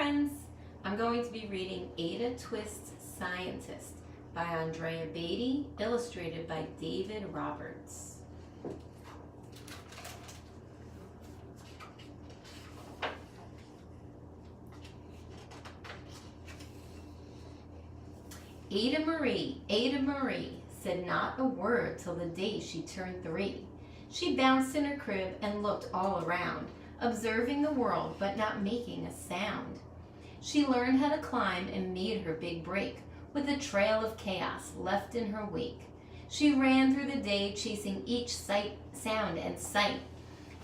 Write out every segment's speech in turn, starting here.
friends! I'm going to be reading Ada Twist's Scientist by Andrea Beatty, illustrated by David Roberts. Ada Marie, said not a word till the day she turned 3. She bounced in her crib and looked all around, observing the world but not making a sound. She learned how to climb and made her big break, with a trail of chaos left in her wake. She ran through the day chasing each sound and sight,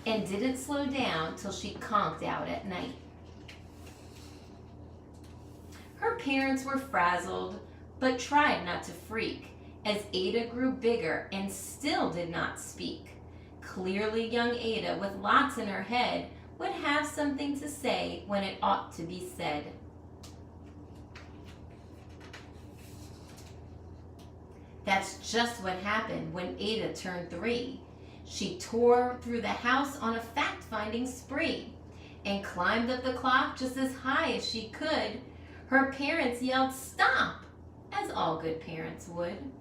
and didn't slow down till she conked out at night. Her parents were frazzled, but tried not to freak, as Ada grew bigger and still did not speak. Clearly young Ada, with lots in her head, would have something to say when it ought to be said. That's just what happened when Ada turned 3. She tore through the house on a fact-finding spree and climbed up the clock just as high as she could. Her parents yelled, "Stop!" as all good parents would.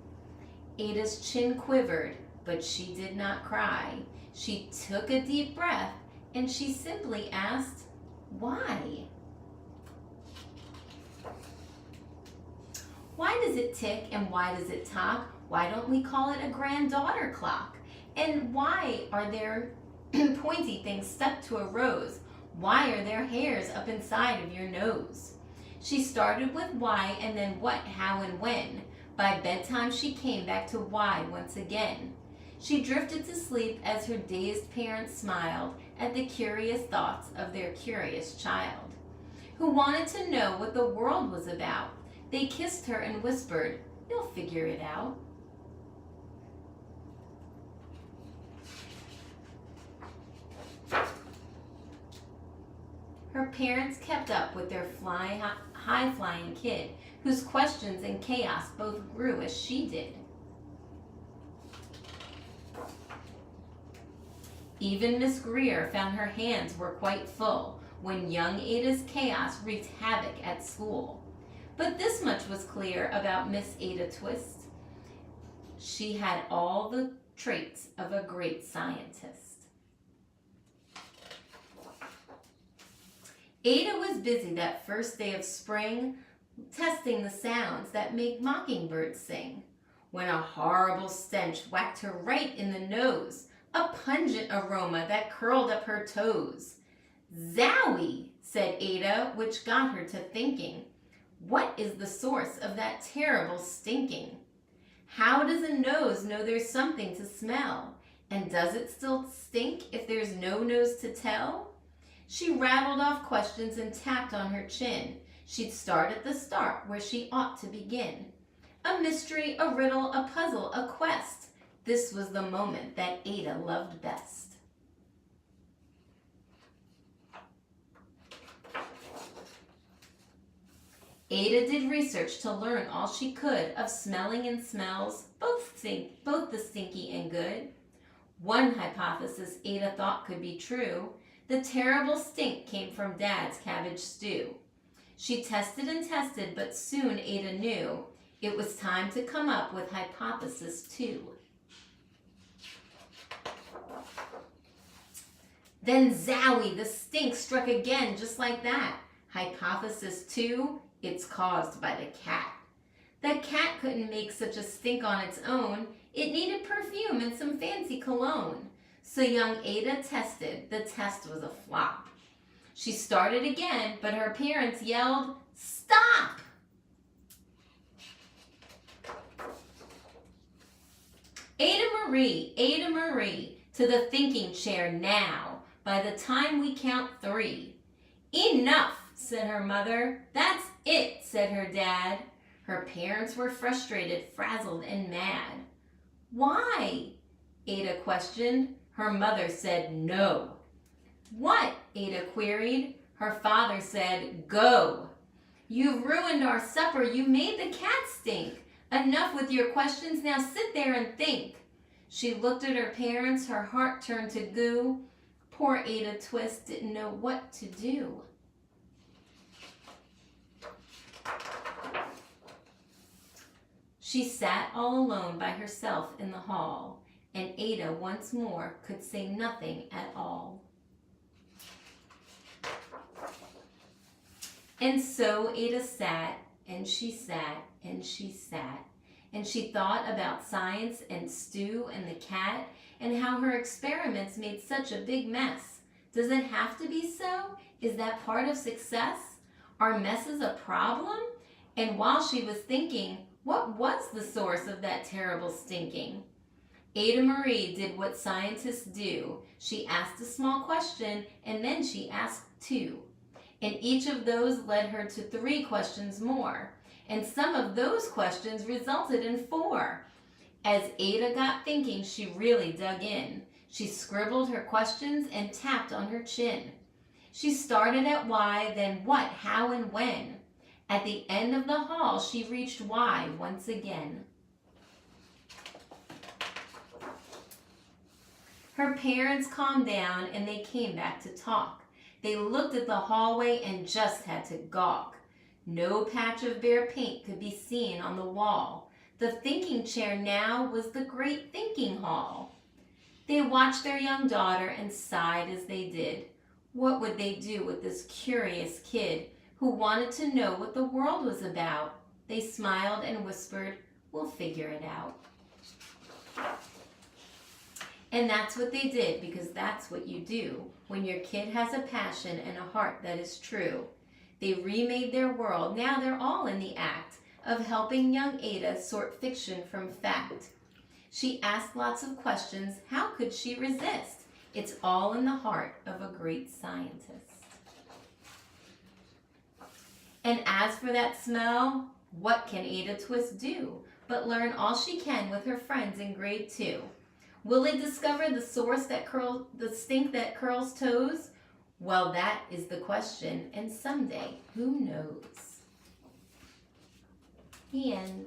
Ada's chin quivered, but she did not cry. She took a deep breath and she simply asked, "Why?" Why does it tick and why does it talk? Why don't we call it a granddaughter clock? And why are there pointy things stuck to a rose? Why are there hairs up inside of your nose? She started with why and then what, how, and when. By bedtime she came back to why once again. She drifted to sleep as her dazed parents smiled at the curious thoughts of their curious child, who wanted to know what the world was about. They kissed her and whispered, "You'll figure it out." Her parents kept up with their high-flying kid, whose questions and chaos both grew as she did. Even Miss Greer found her hands were quite full when young Ada's chaos wreaked havoc at school. But this much was clear about Miss Ada Twist: she had all the traits of a great scientist. Ada was busy that first day of spring, testing the sounds that make mockingbirds sing, when a horrible stench whacked her right in the nose, a pungent aroma that curled up her toes. "Zowie!" said Ada, which got her to thinking. What is the source of that terrible stinking? How does a nose know there's something to smell? And does it still stink if there's no nose to tell? She rattled off questions and tapped on her chin. She'd start at the start where she ought to begin. A mystery, a riddle, a puzzle, a quest. This was the moment that Ada loved best. Ada did research to learn all she could of smelling and smells, both the stinky and good. One hypothesis Ada thought could be true: the terrible stink came from Dad's cabbage stew. She tested and tested, but soon Ada knew it was time to come up with hypothesis 2. Then zowie, the stink struck again just like that. Hypothesis 2, it's caused by the cat. The cat couldn't make such a stink on its own. It needed perfume and some fancy cologne. So young Ada tested. The test was a flop. She started again, but her parents yelled, "Stop!" Ada Marie, to the thinking chair now. By the time we count 3. "Enough," said her mother. "That's it," said her dad. Her parents were frustrated, frazzled, and mad. "Why?" Ada questioned. Her mother said no. "What?" Ada queried. Her father said, "Go. You've ruined our supper. You made the cat stink. Enough with your questions. Now sit there and think." She looked at her parents. Her heart turned to goo. Poor Ada Twist didn't know what to do. She sat all alone by herself in the hall, and Ada once more could say nothing at all. And so Ada sat, and she sat, and she sat, and she thought about science and Stu and the cat and how her experiments made such a big mess. Does it have to be so? Is that part of success? Are messes a problem? And while she was thinking, what was the source of that terrible stinking? Ada Marie did what scientists do. She asked a small question, and then she asked two. And each of those led her to 3 questions more. And some of those questions resulted in 4. As Ada got thinking, she really dug in. She scribbled her questions and tapped on her chin. She started at why, then what, how, and when. At the end of the hall, she reached why once again. Her parents calmed down and they came back to talk. They looked at the hallway and just had to gawk. No patch of bare paint could be seen on the wall. The thinking chair now was the great thinking hall. They watched their young daughter and sighed as they did. What would they do with this curious kid who wanted to know what the world was about? They smiled and whispered, "We'll figure it out." And that's what they did, because that's what you do when your kid has a passion and a heart that is true. They remade their world. Now they're all in the act of helping young Ada sort fiction from fact. She asked lots of questions. How could she resist? It's all in the heart of a great scientist. And as for that smell, what can Ada Twist do but learn all she can with her friends in grade 2? Will they discover the source the stink that curls toes? Well, that is the question, and someday, who knows? The end.